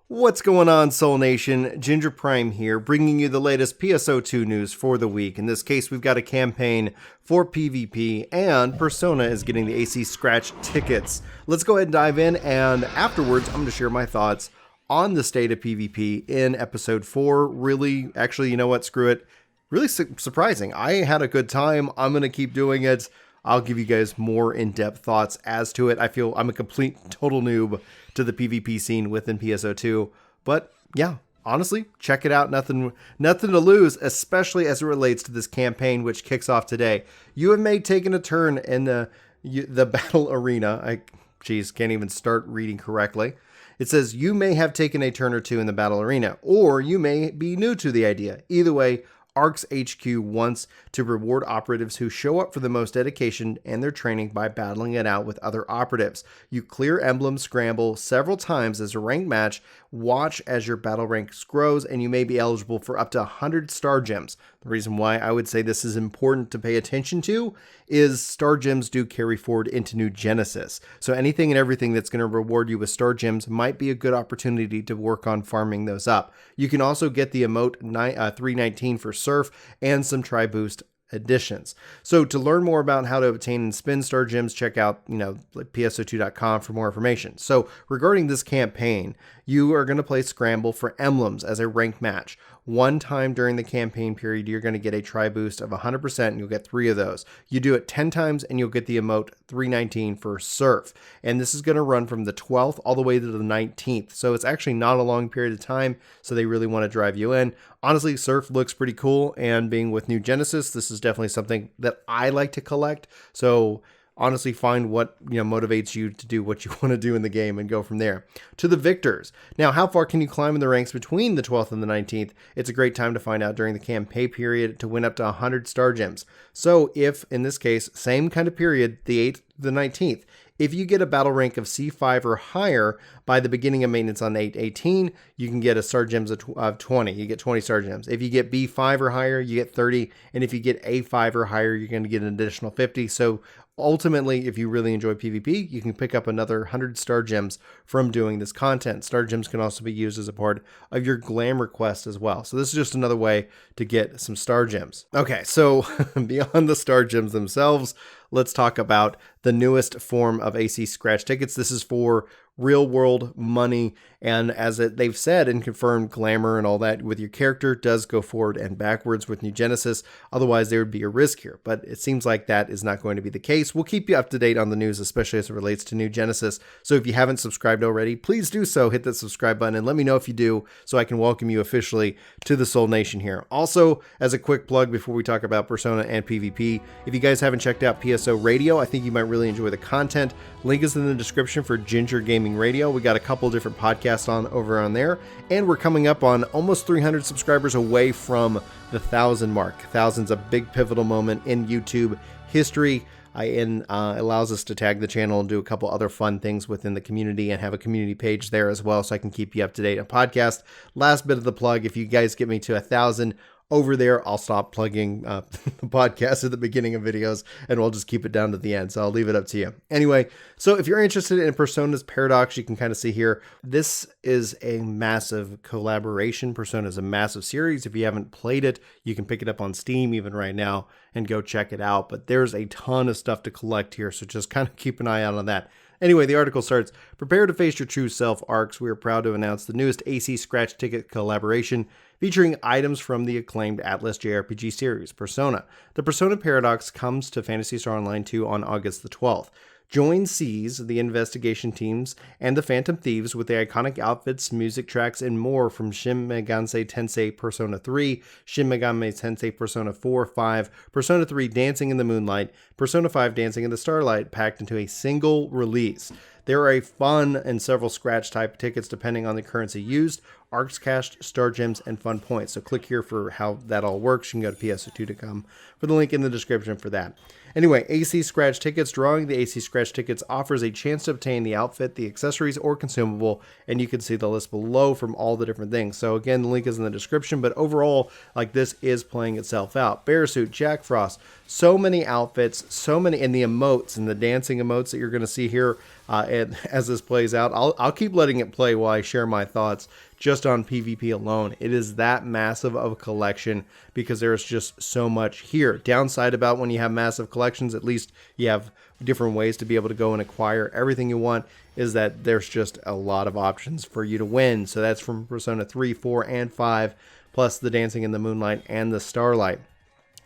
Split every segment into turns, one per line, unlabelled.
What's going on, Soul Nation? Ginger Prime here, bringing you the latest PSO2 news for the week. In this case, we've got a campaign for PvP, and Persona is getting the AC Scratch tickets. Let's go ahead and dive in, and afterwards, I'm going to share my thoughts on the state of PvP in Episode 4. Really, actually, you know what? Screw it. Really surprising. I had a good time. I'm going to keep doing it. I'll give you guys more in-depth thoughts as to it. I feel I'm a complete, total noob to the PvP scene within PSO2. But yeah, honestly, check it out. Nothing to lose, especially as it relates to this campaign, which kicks off today. You have taken a turn in the battle arena. Can't even start reading correctly. It says you may have taken a turn or two in the battle arena, or you may be new to the idea. Either way, ARC's HQ wants to reward operatives who show up for the most dedication and their training by battling it out with other operatives. You clear emblem scramble several times as a ranked match, watch as your battle rank grows, and you may be eligible for up to 100 star gems. The reason why I would say this is important to pay attention to is star gems do carry forward into New Genesis. So anything and everything that's going to reward you with star gems might be a good opportunity to work on farming those up. You can also get the emote 319 for Surf and some tri-boost additions. So to learn more about how to obtain and spend star gems, check out, PSO2.com for more information. So regarding this campaign, you are going to play Scramble for emblems as a ranked match. One time during the campaign period, you're going to get a tri-boost of 100%, and you'll get 3 of those. You do it 10 times, and you'll get the emote 319 for Surf. And this is going to run from the 12th all the way to the 19th. So it's actually not a long period of time, so they really want to drive you in. Honestly, Surf looks pretty cool, and being with New Genesis, this is definitely something that I like to collect. So honestly, find what motivates you to do what you want to do in the game and go from there. To the victors. Now, how far can you climb in the ranks between the 12th and the 19th? It's a great time to find out during the campaign period to win up to 100 star gems. So if, in this case, same kind of period, the 8th to the 19th, if you get a battle rank of C5 or higher by the beginning of maintenance on 8/18, you can get a star gems of 20. You get 20 star gems. If you get B5 or higher, you get 30. And if you get A5 or higher, you're going to get an additional 50. So ultimately, if you really enjoy PvP, you can pick up another 100 star gems from doing this content. Star gems can also be used as a part of your glamour quest as well. So this is just another way to get some star gems. Okay, so beyond the star gems themselves, let's talk about the newest form of AC Scratch tickets. This is for real world money, and as they've said and confirmed, glamour and all that with your character does go forward and backwards with New Genesis. Otherwise, there would be a risk here, but it seems like that is not going to be the case. We'll keep you up to date on the news, especially as it relates to New Genesis. So if you haven't subscribed already, please do so. Hit that subscribe button and let me know if you do, so I can welcome you officially to the Soul Nation here. Also, as a quick plug before we talk about Persona and PvP, if you guys haven't checked out PSO Radio, I think you might really enjoy the content. Link is in the description for Ginger Gaming Radio. We got a couple different podcasts over on there, and we're coming up on almost 300 subscribers away from the 1,000 mark. 1,000's a big pivotal moment in YouTube history. Allows us to tag the channel and do a couple other fun things within the community and have a community page there as well, so I can keep you up to date on podcast. Last bit of the plug, if you guys get me to 1,000 over there, I'll stop plugging the podcast at the beginning of videos, and we'll just keep it down to the end. So I'll leave it up to you. Anyway, so if you're interested in Persona's Paradox, you can kind of see here, this is a massive collaboration. Persona is a massive series. If you haven't played it, you can pick it up on Steam even right now and go check it out. But there's a ton of stuff to collect here, so just kind of keep an eye out on that. Anyway, the article starts, prepare to face your true self, ARCs. We are proud to announce the newest AC Scratch ticket collaboration featuring items from the acclaimed Atlas JRPG series, Persona. The Persona Paradox comes to Phantasy Star Online 2 on August the 12th. Join C's, the investigation teams, and the Phantom Thieves with the iconic outfits, music tracks, and more from Shin Megami Tensei Persona 3, Shin Megami Tensei Persona 4, 5, Persona 3 Dancing in the Moonlight, Persona 5 Dancing in the Starlight, packed into a single release. There are a fun and several scratch type tickets depending on the currency used, ARCs cashed, star gems, and fun points. So click here for how that all works. You can go to PSO2.com for the link in the description for that. Anyway, AC Scratch tickets. Drawing the AC Scratch tickets offers a chance to obtain the outfit, the accessories, or consumable, and you can see the list below from all the different things. So again, the link is in the description, but overall, like, this is playing itself out. Bearsuit, Jack Frost, So many outfits, so many, and the emotes and the dancing emotes that you're going to see here as this plays out. I'll keep letting it play while I share my thoughts just on PvP alone. It is that massive of a collection because there's just so much here. Downside about when you have massive collections, at least you have different ways to be able to go and acquire everything you want, is that there's just a lot of options for you to win. So that's from Persona 3, 4, and 5, plus the Dancing in the Moonlight and the Starlight.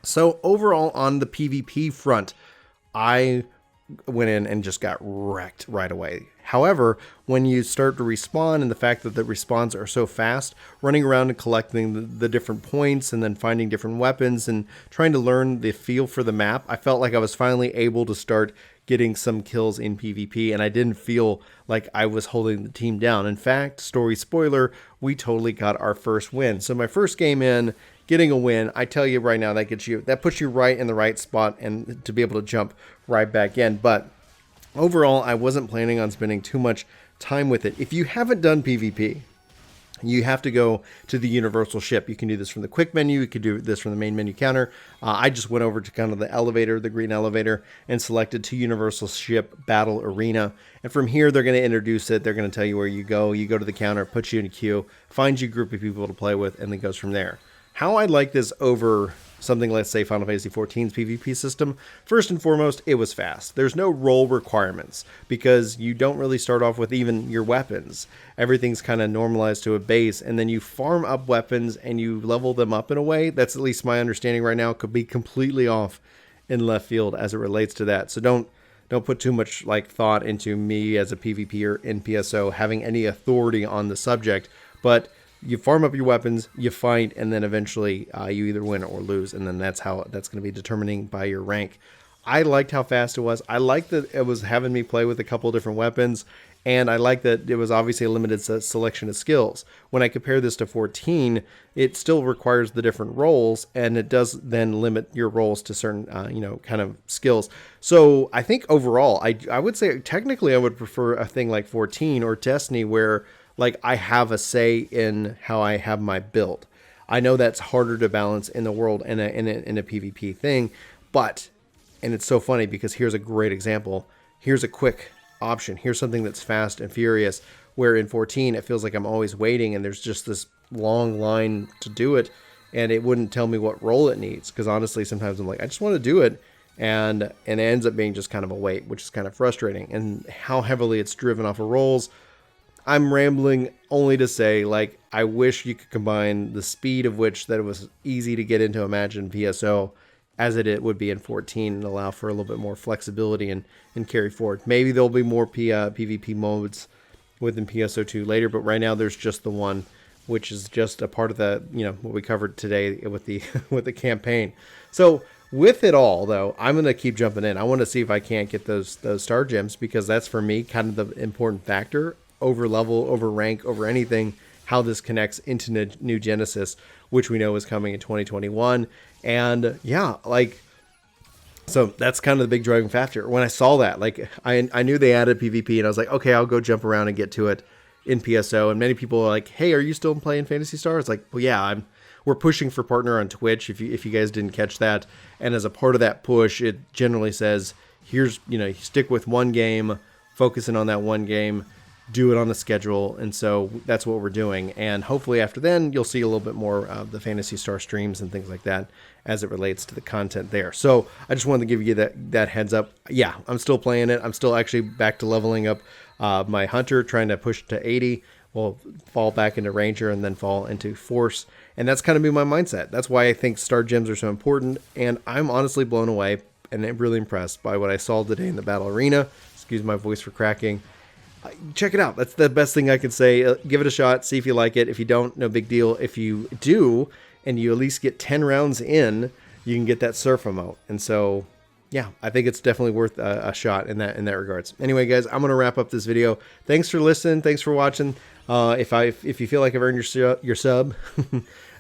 So overall on the PvP front, I went in and just got wrecked right away. However, when you start to respawn, and the fact that the respawns are so fast, running around and collecting the different points and then finding different weapons and trying to learn the feel for the map, I felt like I was finally able to start getting some kills in PvP, and I didn't feel like I was holding the team down. In fact, story spoiler, we totally got our first win. So my first game in, getting a win, I tell you right now, that puts you right in the right spot and to be able to jump right back in. But overall, I wasn't planning on spending too much time with it. If you haven't done PvP, you have to go to the universal ship. You can do this from the quick menu. You could do this from the main menu counter. I just went over to kind of the elevator, the green elevator, and selected to universal ship battle arena. And from here, they're going to introduce it. They're going to tell you where you go. You go to the counter, put you in a queue, find you a group of people to play with, and then goes from there. How I like this over something, let's say Final Fantasy XIV's PvP system, first and foremost, it was fast. There's no role requirements because you don't really start off with even your weapons. Everything's kind of normalized to a base, and then you farm up weapons and you level them up in a way that's, at least my understanding right now, could be completely off in left field as it relates to that. So don't put too much thought into me as a PvPer in PSO having any authority on the subject, but you farm up your weapons, you fight, and then eventually you either win or lose, and then that's going to be determining by your rank. I liked how fast it was. I liked that it was having me play with a couple different weapons, and I liked that it was obviously a limited selection of skills. When I compare this to 14, it still requires the different roles, and it does then limit your roles to certain, kind of skills. So I think overall, I would say technically I would prefer a thing like 14 or Destiny where I have a say in how I have my build. I know that's harder to balance in the world in a PvP thing, and it's so funny because here's a great example. Here's a quick option. Here's something that's fast and furious, where in 14 it feels like I'm always waiting and there's just this long line to do it, and it wouldn't tell me what role it needs, because honestly sometimes I'm like, I just want to do it, and it ends up being just kind of a wait, which is kind of frustrating. And how heavily it's driven off of roles, I'm rambling only to say, I wish you could combine the speed of which that it was easy to get into Imagine PSO as it would be in 14 and allow for a little bit more flexibility and carry forward. Maybe there'll be more PvP modes within PSO2 later, but right now there's just the one, which is just a part of the, what we covered today with the with the campaign. So with it all, though, I'm going to keep jumping in. I want to see if I can't get those star gems, because that's for me kind of the important factor over level, over rank, over anything, how this connects into New Genesis, which we know is coming in 2021. And yeah, so that's kind of the big driving factor. When I saw that, I knew they added PvP, and I was like, okay, I'll go jump around and get to it in PSO. And many people are like, hey, are you still playing Phantasy Star? It's like, well, yeah, we're pushing for partner on Twitch, if you guys didn't catch that. And as a part of that push, it generally says, here's, stick with one game, focusing on that one game, do it on the schedule. And so that's what we're doing. And hopefully after then, you'll see a little bit more of the Phantasy Star streams and things like that as it relates to the content there. So I just wanted to give you that heads up. Yeah, I'm still playing it. I'm still actually back to leveling up my Hunter, trying to push to 80. We'll fall back into Ranger and then fall into Force. And that's kind of been my mindset. That's why I think Star Gems are so important. And I'm honestly blown away and I'm really impressed by what I saw today in the Battle Arena. Excuse my voice for cracking. Check it out. That's the best thing I can say. Give it a shot. See if you like it. If you don't, no big deal. If you do, and you at least get 10 rounds in, you can get that surf emote. And so, yeah, I think it's definitely worth a shot in that regards. Anyway, guys, I'm going to wrap up this video. Thanks for listening. Thanks for watching. If you feel like I've earned your sub,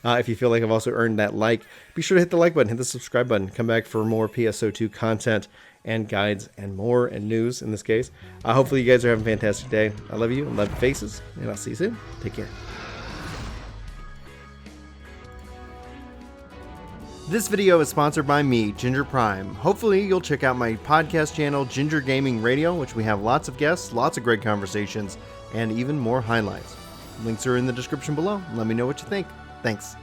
if you feel like I've also earned that like, be sure to hit the like button, hit the subscribe button. Come back for more PSO2 content and guides and more, and news in this case. Hopefully you guys are having a fantastic day. I love you and love your faces, and I'll see you soon. Take care. This video is sponsored by me, Ginger Prime. Hopefully you'll check out my podcast channel, Ginger Gaming Radio, which we have lots of guests, lots of great conversations, and even more highlights. Links are in the description below. Let me know what you think. Thanks.